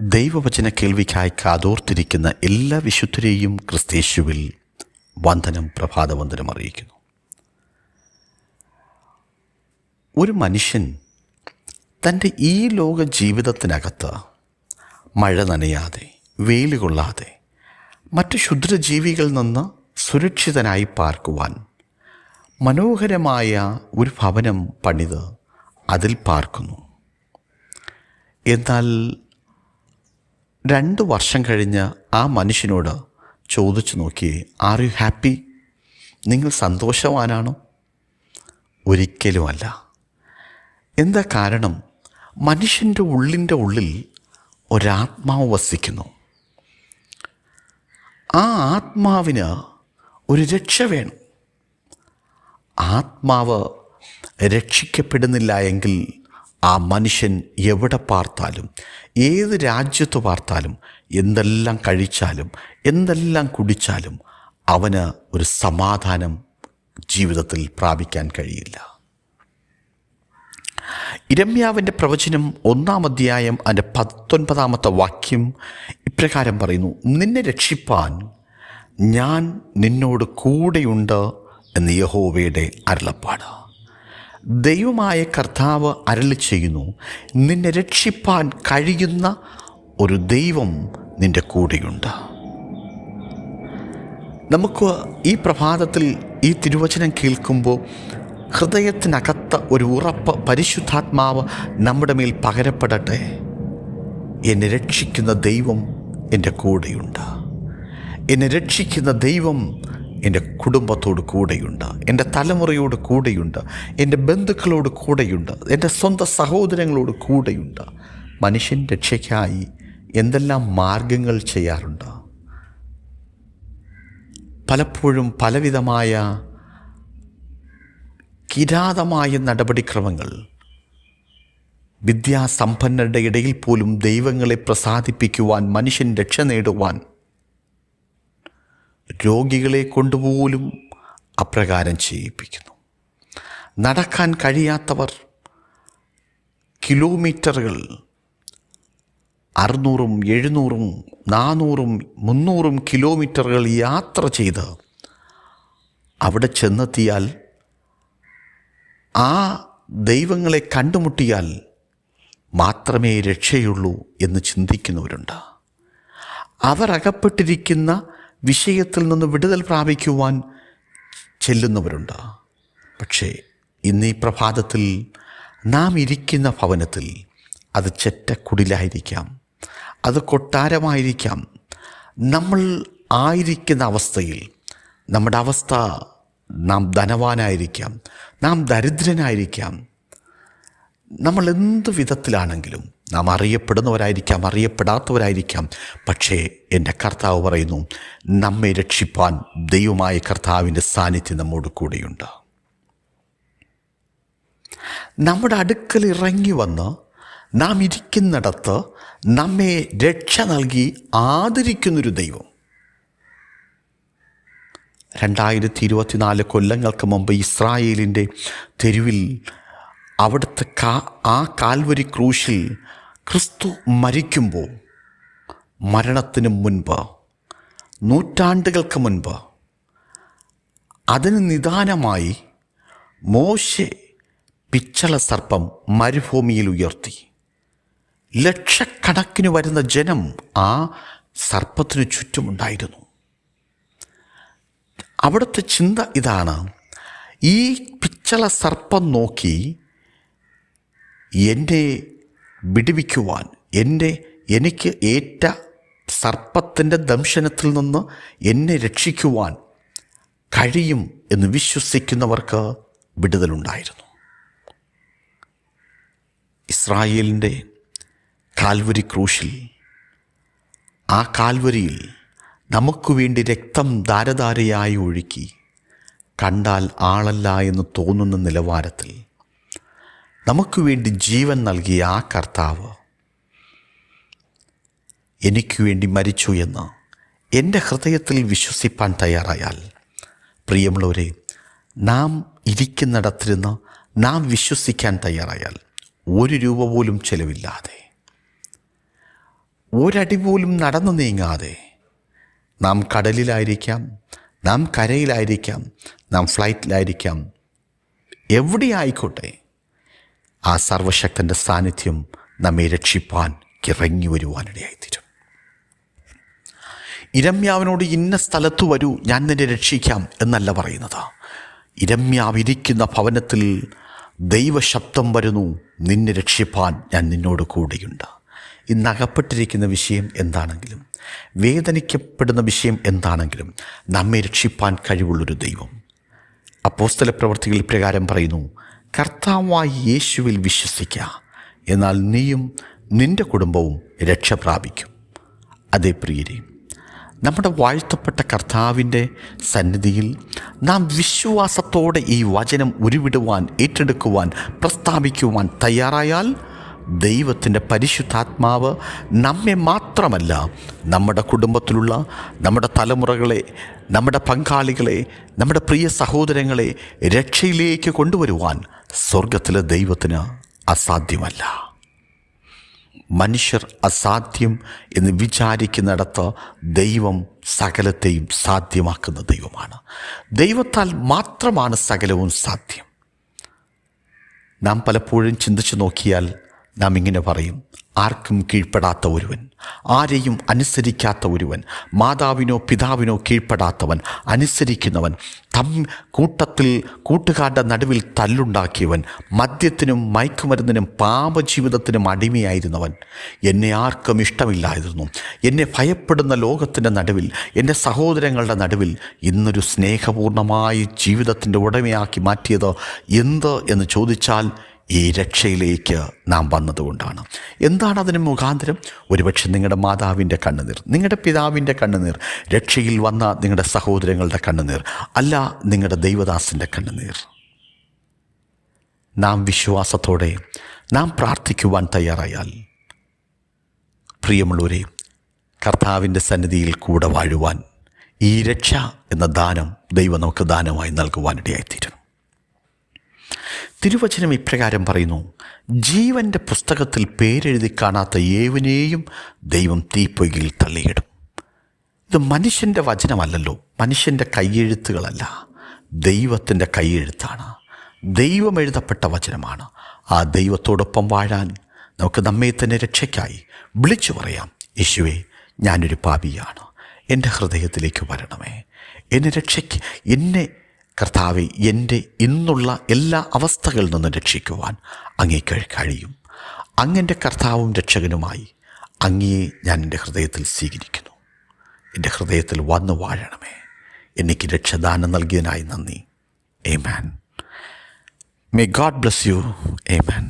ദൈവവചന കേൾവിക്കായി കാതോർത്തിരിക്കുന്ന എല്ലാ വിശുദ്ധരെയും ക്രിസ്തയേശുവിൽ വന്ദനം, പ്രഭാതവന്ദനം അറിയിക്കുന്നു. ഒരു മനുഷ്യൻ തൻ്റെ ഈ ലോക ജീവിതത്തിനകത്ത് മഴ നനയാതെ, വെയിൽ കൊള്ളാതെ, മറ്റ് ക്ഷുദ്രജീവികളിൽ നിന്ന് സുരക്ഷിതനായി പാർക്കുവാൻ മനോഹരമായ ഒരു ഭവനം പണിത് അതിൽ പാർക്കുന്നു. എന്നാൽ 2 വർഷം കഴിഞ്ഞ് ആ മനുഷ്യനോട് ചോദിച്ചു നോക്കിയേ, ആർ യു ഹാപ്പി? നിങ്ങൾ സന്തോഷവാനാണോ? ഒരിക്കലുമല്ല. എന്താ കാരണം? മനുഷ്യൻ്റെ ഉള്ളിൽ ഒരാത്മാവ് വസിക്കുന്നു. ആ ആത്മാവിന് ഒരു രക്ഷ വേണം. ആത്മാവ് രക്ഷിക്കപ്പെടുന്നില്ല എങ്കിൽ ആ മനുഷ്യൻ എവിടെ പാർത്താലും, ഏത് രാജ്യത്ത് പാർത്താലും, എന്തെല്ലാം കഴിച്ചാലും, എന്തെല്ലാം കുടിച്ചാലും അവന് ഒരു സമാധാനം ജീവിതത്തിൽ പ്രാപിക്കാൻ കഴിയില്ല. യിരെമ്യാവിൻ്റെ പ്രവചനം 1-ാം അധ്യായം അതിൻ്റെ 19-ാമത്തെ വാക്യം ഇപ്രകാരം പറയുന്നു: നിന്നെ രക്ഷിപ്പാൻ ഞാൻ നിന്നോട് കൂടെയുണ്ട് എന്ന് യഹോവയുടെ അരുളപ്പാട്. ദൈവമായ കർത്താവ് അരുളി ചെയ്യുന്നു, നിന്നെ രക്ഷിപ്പാൻ കഴിയുന്ന ഒരു ദൈവം നിൻ്റെ കൂടെയുണ്ട്. നമുക്ക് ഈ പ്രഭാതത്തിൽ ഈ തിരുവചനം കേൾക്കുമ്പോൾ ഹൃദയത്തിനകത്ത് ഒരു ഉറപ്പ്, പരിശുദ്ധാത്മാവ് നമ്മുടെ മേൽ പകരപ്പെടട്ടെ. എന്നെ രക്ഷിക്കുന്ന ദൈവം എൻ്റെ കൂടെയുണ്ട്. എന്നെ രക്ഷിക്കുന്ന ദൈവം എൻ്റെ കുടുംബത്തോട് കൂടെയുണ്ട്, എൻ്റെ തലമുറയോട് കൂടെയുണ്ട്, എൻ്റെ ബന്ധുക്കളോട് കൂടെയുണ്ട്, എൻ്റെ സ്വന്തം സഹോദരങ്ങളോട് കൂടെയുണ്ട്. മനുഷ്യൻ രക്ഷയ്ക്കായി എന്തെല്ലാം മാർഗങ്ങൾ ചെയ്യാറുണ്ട്. പലപ്പോഴും പലവിധമായ കിരാതമായ നടപടിക്രമങ്ങൾ, വിദ്യാസമ്പന്നരുടെ ഇടയിൽ പോലും ദൈവങ്ങളെ പ്രസാദിപ്പിക്കുവാൻ, മനുഷ്യൻ രക്ഷ നേടുവാൻ രോഗികളെ കൊണ്ടുപോലും അപ്രകാരം ചെയ്യിപ്പിക്കുന്നു. നടക്കാൻ കഴിയാത്തവർ കിലോമീറ്ററുകൾ 600, 700, 400, 300 കിലോമീറ്ററുകൾ യാത്ര ചെയ്ത് അവിടെ ചെന്നെത്തിയാൽ, ആ ദൈവങ്ങളെ കണ്ടുമുട്ടിയാൽ മാത്രമേ രക്ഷയുള്ളൂ എന്ന് ചിന്തിക്കുന്നവരുണ്ട്. അവർ അകപ്പെട്ടിരിക്കുന്ന വിഷയത്തിൽ നിന്ന് വിടുതൽ പ്രാപിക്കുവാൻ ചെല്ലുന്നവരുണ്ട്. പക്ഷേ ഇന്ന് ഈ പ്രഭാതത്തിൽ നാം ഇരിക്കുന്ന ഭവനത്തിൽ അത് ചെറ്റക്കുടിലായിരിക്കാം, അത് കൊട്ടാരമായിരിക്കാം. നമ്മൾ ആയിരിക്കുന്ന അവസ്ഥയിൽ, നമ്മുടെ അവസ്ഥ, നാം ധനവാനായിരിക്കാം, നാം ദരിദ്രനായിരിക്കാം, നമ്മൾ എന്ത് വിധത്തിലാണെങ്കിലും, നാം അറിയപ്പെടുന്നവരായിരിക്കാം, അറിയപ്പെടാത്തവരായിരിക്കാം. പക്ഷേ എൻ്റെ കർത്താവ് പറയുന്നു, നമ്മെ രക്ഷിപ്പാൻ ദൈവമായ കർത്താവിൻ്റെ സാന്നിധ്യം നമ്മോട് കൂടെയുണ്ട്. നമ്മുടെ അടുക്കൽ ഇറങ്ങി വന്ന് നാം ഇരിക്കുന്നിടത്ത് നമ്മെ രക്ഷ നൽകി ആദരിക്കുന്നൊരു ദൈവം. 2024 കൊല്ലങ്ങൾക്ക് മുമ്പ് ഇസ്രായേലിൻ്റെ തെരുവിൽ, അവിടുത്തെ ആ കാൽവരി ക്രൂശിൽ ക്രിസ്തു മരിക്കുമ്പോൾ, മരണത്തിന് മുൻപ്, നൂറ്റാണ്ടുകൾക്ക് മുൻപ്, അതിന് നിദാനമായി മോശെ പിച്ചള സർപ്പം മരുഭൂമിയിൽ ഉയർത്തി. ലക്ഷക്കണക്കിന് വരുന്ന ജനം ആ സർപ്പത്തിനു ചുറ്റുമുണ്ടായിരുന്നു. അവിടുത്തെ ചിന്ത ഇതാണ്: ഈ പിച്ചള സർപ്പം നോക്കി എന്നെ വിടുവിക്കുവാൻ, എനിക്ക് ഏറ്റ സർപ്പത്തിൻ്റെ ദംശനത്തിൽ നിന്ന് എന്നെ രക്ഷിക്കുവാൻ കഴിയും എന്ന് വിശ്വസിക്കുന്നവർക്ക് വിടുതലുണ്ടായിരുന്നു. ഇസ്രായേലിൻ്റെ കാൽവരി ക്രൂശിൽ, ആ കാൽവരിയിൽ നമുക്ക് വേണ്ടി രക്തം ധാരധാരയായി ഒഴുക്കി, കണ്ടാൽ ആളല്ല എന്ന് തോന്നുന്ന നിലവാരത്തിൽ നമുക്ക് വേണ്ടി ജീവൻ നൽകിയ ആ കർത്താവ് എനിക്ക് വേണ്ടി മരിച്ചു എന്ന് എൻ്റെ ഹൃദയത്തിൽ വിശ്വസിപ്പാൻ തയ്യാറായാൽ, പ്രിയമുള്ളവരെ, നാം ഇരിക്കുന്നിടത്തിരുന്ന് നാം വിശ്വസിക്കാൻ തയ്യാറായാൽ, 1 രൂപ പോലും ചെലവില്ലാതെ ഒരടി പോലും നടന്നു നീങ്ങാതെ നാം കടലിലായിരിക്കാം, നാം കരയിലായിരിക്കാം, നാം ഫ്ലൈറ്റിലായിരിക്കാം, എവിടെയായിക്കോട്ടെ ആ സർവശക്തൻ്റെ സാന്നിധ്യം നമ്മെ രക്ഷിപ്പാൻ ഇറങ്ങി വരുവാനിടയായിത്തീരും. ഇരമ്യാവിനോട് ഇന്ന സ്ഥലത്ത് വരൂ, ഞാൻ നിന്നെ രക്ഷിക്കാം എന്നല്ല പറയുന്നത്. ഇരമ്യാവിരിക്കുന്ന ഭവനത്തിൽ ദൈവശബ്ദം വരുന്നു, നിന്നെ രക്ഷിപ്പാൻ ഞാൻ നിന്നോട് കൂടെയുണ്ട്. ഇന്ന് അകപ്പെട്ടിരിക്കുന്ന വിഷയം എന്താണെങ്കിലും, വേദനിക്കപ്പെടുന്ന വിഷയം എന്താണെങ്കിലും നമ്മെ രക്ഷിപ്പാൻ കഴിവുള്ളൊരു ദൈവം. അപ്പോസ്തല പ്രവൃത്തികൾ പ്രകാരം പറയുന്നു, കർത്താവായ യേശുവിൽ വിശ്വസിക്കുക, എന്നാൽ നീയും നിൻ്റെ കുടുംബവും രക്ഷ പ്രാപിക്കും. അതേ പ്രിയരെ, നമ്മുടെ വാഴ്ത്തപ്പെട്ട കർത്താവിൻ്റെ സന്നിധിയിൽ നാം വിശ്വാസത്തോടെ ഈ വചനം ഉരുവിടുവാൻ, ഏറ്റെടുക്കുവാൻ, പ്രസ്താവിക്കുവാൻ തയ്യാറായാൽ ദൈവത്തിൻ്റെ പരിശുദ്ധാത്മാവ് നമ്മെ മാത്രമല്ല, നമ്മുടെ കുടുംബത്തിലുള്ള നമ്മുടെ തലമുറകളെ, നമ്മുടെ പങ്കാളികളെ, നമ്മുടെ പ്രിയ സഹോദരങ്ങളെ രക്ഷയിലേക്ക് കൊണ്ടുവരുവാൻ സ്വർഗത്തിലെ ദൈവത്തിന് അസാധ്യമല്ല. മനുഷ്യർ അസാധ്യം എന്ന് വിചാരിക്കുന്നിടത്ത് ദൈവം സകലത്തെയും സാധ്യമാക്കുന്ന ദൈവമാണ്. ദൈവത്താൽ മാത്രമാണ് സകലവും സാധ്യം. നാം പലപ്പോഴും ചിന്തിച്ചു നോക്കിയാൽ നാം ഇങ്ങനെ പറയും, ആർക്കും കീഴ്പ്പെടാത്ത ഒരുവൻ, ആരെയും അനുസരിക്കാത്ത ഒരുവൻ, മാതാവിനോ പിതാവിനോ കീഴ്പ്പെടാത്തവൻ, അനുസരിക്കുന്നവൻ, കൂട്ടുകാരുടെ നടുവിൽ തല്ലുണ്ടാക്കിയവൻ, മദ്യത്തിനും മയക്കുമരുന്നിനും പാപജീവിതത്തിനും അടിമയായിരുന്നവൻ, എന്നെ ആർക്കും ഇഷ്ടമില്ലായിരുന്നു, എന്നെ ഭയപ്പെടുന്ന ലോകത്തിൻ്റെ നടുവിൽ, എൻ്റെ സഹോദരങ്ങളുടെ നടുവിൽ ഇന്നൊരു സ്നേഹപൂർണമായ ജീവിതത്തിൻ്റെ ഉടമയാക്കി മാറ്റിയത് എന്ത് എന്ന് ചോദിച്ചാൽ ഈ രക്ഷയിലേക്ക് നാം വന്നതുകൊണ്ടാണ്. എന്താണ് അതിന് മുഖാന്തരം? ഒരുപക്ഷെ നിങ്ങളുടെ മാതാവിൻ്റെ കണ്ണുനീർ, നിങ്ങളുടെ പിതാവിൻ്റെ കണ്ണുനീർ, രക്ഷയിൽ വന്ന നിങ്ങളുടെ സഹോദരങ്ങളുടെ കണ്ണുനീർ, അല്ല നിങ്ങളുടെ ദൈവദാസൻ്റെ കണ്ണുനീർ. നാം വിശ്വാസത്തോടെ നാം പ്രാർത്ഥിക്കുവാൻ തയ്യാറായാൽ, പ്രിയമുള്ളവരെ, കർത്താവിൻ്റെ സന്നിധിയിൽ കൂടെ വാഴുവാൻ ഈ രക്ഷ എന്ന ദാനം ദൈവം നമുക്ക് ദാനമായി നൽകുവാനിടയായിത്തീരും. തിരുവചനം ഇപ്രകാരം പറയുന്നു, ജീവൻ്റെ പുസ്തകത്തിൽ പേരെഴുതി കാണാത്ത ഏവനെയും ദൈവം തീപ്പൊയ്കയിൽ തള്ളിയിടും. ഇത് മനുഷ്യൻ്റെ വചനമല്ലല്ലോ, മനുഷ്യൻ്റെ കൈയെഴുത്തുകളല്ല, ദൈവത്തിൻ്റെ കൈയെഴുത്താണ്. ദൈവം എഴുതപ്പെട്ട വചനമാണ്. ആ ദൈവത്തോടൊപ്പം വാഴാൻ നമുക്ക് നമ്മെ തന്നെ രക്ഷയ്ക്കായി വിളിച്ചു പറയാം, യേശുവേ, ഞാനൊരു പാപിയാണ്, എൻ്റെ ഹൃദയത്തിലേക്ക് വരണമേ, എന്നെ രക്ഷയ്ക്ക്, എന്നെ കർത്താവെ, എൻ്റെ ഇന്നുള്ള എല്ലാ അവസ്ഥകളിൽ നിന്നും രക്ഷിക്കുവാൻ അങ്ങേക്ക് കഴിയും. അങ്ങൻ്റെ കർത്താവും രക്ഷകനുമായി അങ്ങയെ ഞാൻ എൻ്റെ ഹൃദയത്തിൽ സ്വീകരിക്കുന്നു. എൻ്റെ ഹൃദയത്തിൽ വന്നു വാഴണമേ. എനിക്ക് രക്ഷദാനം നൽകിയതിനായി നന്ദി. ആമേൻ. May God bless you. Amen.